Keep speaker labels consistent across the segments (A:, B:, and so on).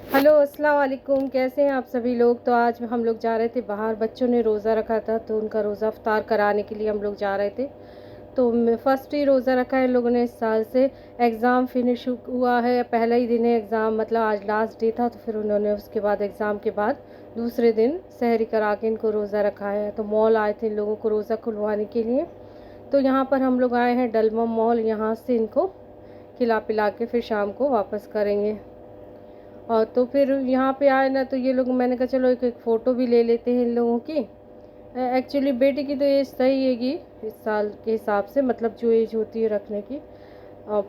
A: Hello अस्सलाम वालेकुम, कैसे हैं आप सभी लोग। तो आज हम लोग जा रहे थे बाहर, बच्चों ने रोज़ा रखा था तो उनका रोज़ा इफ्तार कराने के लिए हम लोग जा रहे थे। तो फ़र्स्ट ही रोज़ा रखा है इन लोगों ने इस साल से। एग्ज़ाम फिनिश हुआ है, पहला ही दिन है एग्ज़ाम, मतलब आज लास्ट डे था। तो फिर उन्होंने उसके बाद एग्ज़ाम के बाद दूसरे दिन सहरी करा के इनको रोज़ा रखा है। तो मॉल आए थे इन लोगों को रोज़ा खुलवाने के लिए। तो यहाँ पर हम लोग आए हैं डलमा मॉल, यहाँ से इनको खिला पिला के फिर शाम को वापस करेंगे। और तो फिर यहाँ पे आए ना, तो ये लोग, मैंने कहा चलो एक फ़ोटो भी ले लेते हैं इन लोगों की। एक्चुअली बेटी की तो एज सही है कि इस साल के हिसाब से, मतलब जो एज होती है रखने की।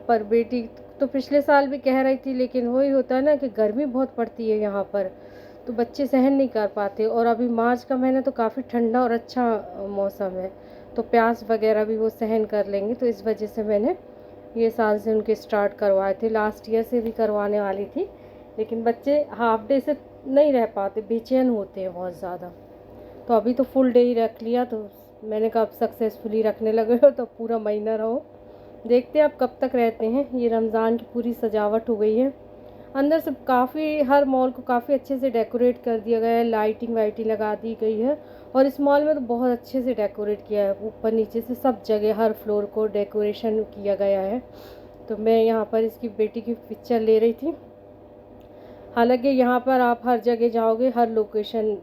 A: पर बेटी तो पिछले साल भी कह रही थी, लेकिन वही होता है ना कि गर्मी बहुत पड़ती है यहाँ पर, तो बच्चे सहन नहीं कर पाते। और अभी मार्च का महीना तो काफ़ी ठंडा और अच्छा मौसम है, तो प्यास वगैरह भी वो सहन कर लेंगे। तो इस वजह से मैंने ये साल से उनके स्टार्ट करवाए थे, लास्ट ईयर से भी करवाने वाली थी, लेकिन बच्चे हाफ डे से नहीं रह पाते, बेचैन होते हैं बहुत ज़्यादा। तो अभी तो फुल डे ही रख लिया, तो मैंने कहा अब सक्सेसफुली रखने लगे हो तो पूरा महीना रहो। देखते हैं अब कब तक रहते हैं। ये रमज़ान की पूरी सजावट हो गई है अंदर से, काफ़ी हर मॉल को काफ़ी अच्छे से डेकोरेट कर दिया गया है, लाइटिंग वाइटिंग लगा दी गई है। और इस मॉल में तो बहुत अच्छे से डेकोरेट किया है, ऊपर नीचे से सब जगह हर फ्लोर को डेकोरेशन किया गया है। तो मैं यहाँ पर इसकी बेटी की पिक्चर ले रही थी। हालांकि यहाँ पर आप हर जगह जाओगे, हर लोकेशन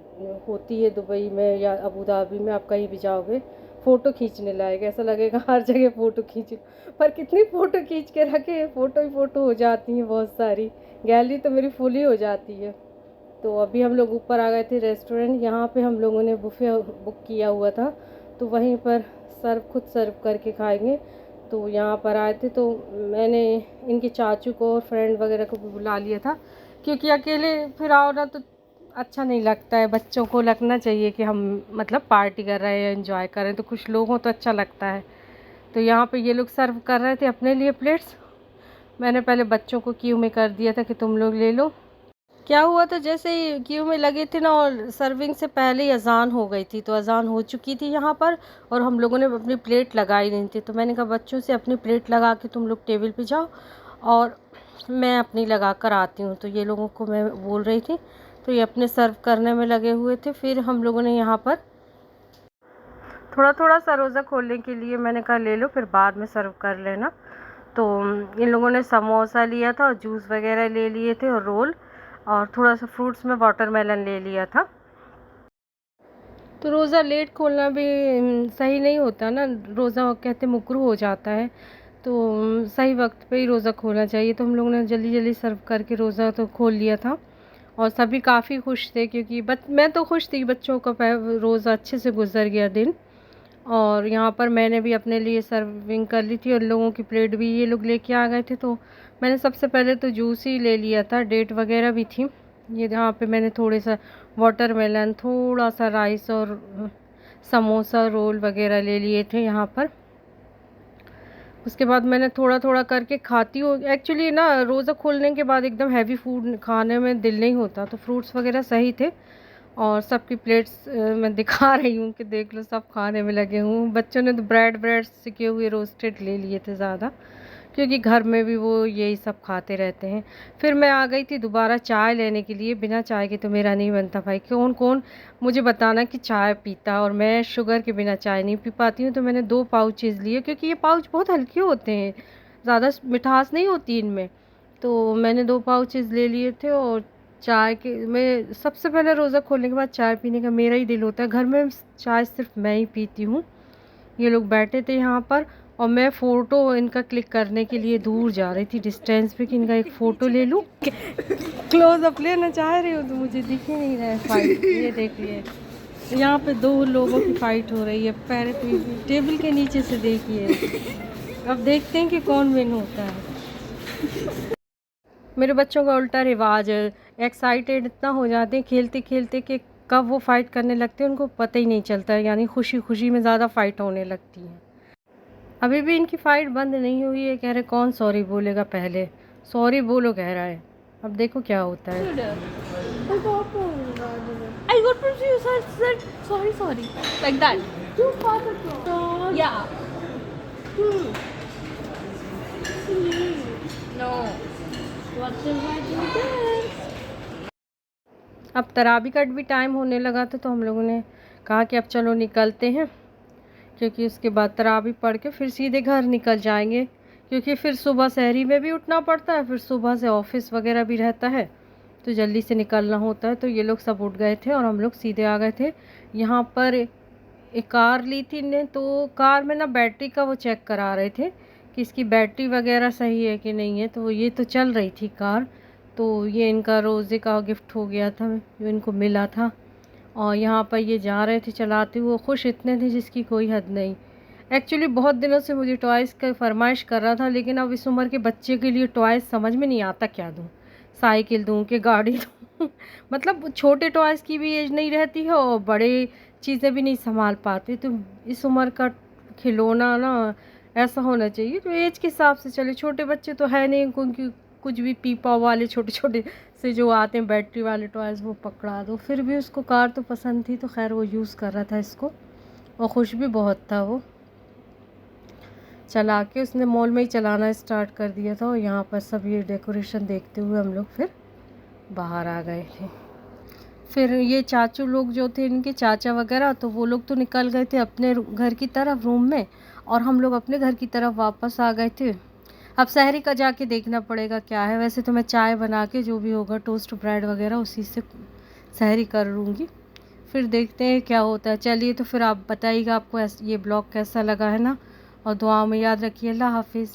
A: होती है दुबई में या अबू धाबी में, आप कहीं भी जाओगे फ़ोटो खींचने लायक, ऐसा लगेगा हर जगह फ़ोटो खींचो। पर कितनी फ़ोटो खींच के रखे, फ़ोटो ही फ़ोटो हो जाती हैं बहुत सारी, गैलरी तो मेरी फुल ही हो जाती है। तो अभी हम लोग ऊपर आ गए थे रेस्टोरेंट, यहाँ पे हम लोगों ने बुफे बुक किया हुआ था, तो वहीं पर खुद सर्व करके खाएंगे। तो यहाँ पर आए थे, तो मैंने इनके चाचू को और फ्रेंड वगैरह को भी बुला लिया था, क्योंकि अकेले फिर आओ ना तो अच्छा नहीं लगता है। बच्चों को लगना चाहिए कि हम मतलब पार्टी कर रहे हैं, एंजॉय कर रहे हैं, तो कुछ लोग हों तो अच्छा लगता है। तो यहाँ पे ये लोग सर्व कर रहे थे अपने लिए प्लेट्स, मैंने पहले बच्चों को क्यू में कर दिया था कि तुम लोग ले लो। क्या हुआ था, जैसे ही क्यू में लगे थे ना, और सर्विंग से पहले ही अजान हो गई थी, तो अजान हो चुकी थी यहाँ पर, और हम लोगों ने अपनी प्लेट लगाई नहीं थी। तो मैंने कहा बच्चों से अपनी प्लेट लगा के तुम लोग टेबल पे जाओ और मैं अपनी लगा कर आती हूँ। तो ये लोगों को मैं बोल रही थी, तो ये अपने सर्व करने में लगे हुए थे। फिर हम लोगों ने यहाँ पर थोड़ा थोड़ा सा रोज़ा खोलने के लिए मैंने कहा ले लो, फिर बाद में सर्व कर लेना। तो इन लोगों ने समोसा लिया था और जूस वगैरह ले लिए थे और रोल, और थोड़ा सा फ्रूट्स में वाटरमेलन ले लिया था। तो रोज़ा लेट खोलना भी सही नहीं होता ना, रोज़ा कहते मकरूह हो जाता है। तो सही वक्त पे ही रोज़ा खोलना चाहिए। तो हम लोगों ने जल्दी जल्दी सर्व करके रोज़ा तो खोल लिया था, और सभी काफ़ी खुश थे, क्योंकि मैं तो खुश थी, बच्चों का रोज़ा अच्छे से गुजर गया दिन। और यहाँ पर मैंने भी अपने लिए सर्विंग कर ली थी, और लोगों की प्लेट भी ये लोग लेके आ गए थे। तो मैंने सबसे पहले तो जूस ही ले लिया था, डेट वगैरह भी थी। ये यहाँ पे मैंने थोड़े सा वाटरमेलन, थोड़ा सा राइस और समोसा रोल वगैरह ले लिए थे यहाँ पर। उसके बाद मैंने थोड़ा थोड़ा करके खाती हूँ। एक्चुअली ना रोज़ा खोलने के बाद एकदम हैवी फूड खाने में दिल नहीं होता, तो फ्रूट्स वगैरह सही थे। और सबकी प्लेट्स मैं दिखा रही हूँ कि देख लो, सब खाने में लगे हूँ। बच्चों ने तो ब्रेड सिके हुए रोस्टेड ले लिए थे ज़्यादा, क्योंकि घर में भी वो यही सब खाते रहते हैं। फिर मैं आ गई थी दोबारा चाय लेने के लिए, बिना चाय के तो मेरा नहीं बनता भाई। कौन कौन मुझे बताना कि चाय पीता, और मैं शुगर के बिना चाय नहीं पी पाती हूँ। तो मैंने 2 पाउचेज़ लिए, क्योंकि ये पाउच बहुत हल्के होते हैं, ज़्यादा मिठास नहीं होती इनमें। तो मैंने 2 पाउचेज़ ले लिए थे। और चाय के, मैं सबसे पहले रोज़ा खोलने के बाद चाय पीने का मेरा ही दिल होता है। घर में चाय सिर्फ मैं ही पीती हूँ। ये लोग बैठे थे यहाँ पर, और मैं फ़ोटो इनका क्लिक करने के लिए दूर जा रही थी डिस्टेंस पे, कि इनका एक फ़ोटो ले लूँ। क्लोज अप लेना चाह रही हूँ तो मुझे दिख ही नहीं रहा है फाइट। ये देखिए, यहाँ पे 2 लोगों की फ़ाइट हो रही है, पैर टेबल के नीचे से देखिए। अब देखते हैं कि कौन विन होता है। मेरे बच्चों का उल्टा रिवाज है, एक्साइटेड इतना हो जाते हैं खेलते खेलते कि कब वो फ़ाइट करने लगते हैं उनको पता ही नहीं चलता है, यानी खुशी खुशी में ज़्यादा फ़ाइट होने लगती है। अभी भी इनकी फ़ाइट बंद नहीं हुई है। कह रहे कौन सॉरी बोलेगा पहले, सॉरी बोलो कह रहा है। अब देखो क्या होता है।
B: I got from you, said sorry, like that. Too far to go. Yeah. No. What should I do then?
A: अब तरावी का भी टाइम होने लगा था, तो हम लोगों ने कहा कि अब चलो निकलते हैं, क्योंकि उसके बाद तरावी पढ़ के फिर सीधे घर निकल जाएंगे, क्योंकि फिर सुबह सहरी में भी उठना पड़ता है, फिर सुबह से ऑफिस वगैरह भी रहता है, तो जल्दी से निकलना होता है। तो ये लोग सब उठ गए थे और हम लोग सीधे आ गए थे। यहाँ पर एक कार ली थी ने, तो कार में ना बैटरी का वो चेक करा रहे थे कि इसकी बैटरी वगैरह सही है कि नहीं है। तो ये तो चल रही थी कार, तो ये इनका रोज़े का गिफ्ट हो गया था जो इनको मिला था। और यहाँ पर ये जा रहे थे चलाते हुए, खुश इतने थे जिसकी कोई हद नहीं। एक्चुअली बहुत दिनों से मुझे टॉयज़ का फरमाइश कर रहा था, लेकिन अब इस उम्र के बच्चे के लिए टॉयज़ समझ में नहीं आता क्या दूँ, साइकिल दूँ कि गाड़ी दूँ मतलब छोटे टॉयज़ की भी एज नहीं रहती है और बड़े चीज़ें भी नहीं संभाल पाते। तो इस उम्र का खिलौना ना ऐसा होना चाहिए जो एज के हिसाब से चले। छोटे बच्चे तो है नहीं, क्योंकि कुछ भी पीपा वाले छोटे छोटे से जो आते हैं बैटरी वाले टॉयज़ वो पकड़ा दो। फिर भी उसको कार तो पसंद थी, तो खैर वो यूज़ कर रहा था इसको, और खुश भी बहुत था। वो चला के उसने मॉल में ही चलाना स्टार्ट कर दिया था। और यहाँ पर सब ये डेकोरेशन देखते हुए हम लोग फिर बाहर आ गए थे। फिर ये चाचू लोग जो थे, इनके चाचा वगैरह, तो वो लोग तो निकल गए थे अपने घर की तरफ रूम में, और हम लोग अपने घर की तरफ वापस आ गए थे। अब सहरी का जाके देखना पड़ेगा क्या है। वैसे तो मैं चाय बना के जो भी होगा टोस्ट ब्रेड वगैरह उसी से सहरी कर लूँगी, फिर देखते हैं क्या होता है। चलिए, तो फिर आप बताइएगा आपको ये ब्लॉग कैसा लगा है ना, और दुआ में याद रखिए। अल्लाह हाफिज़।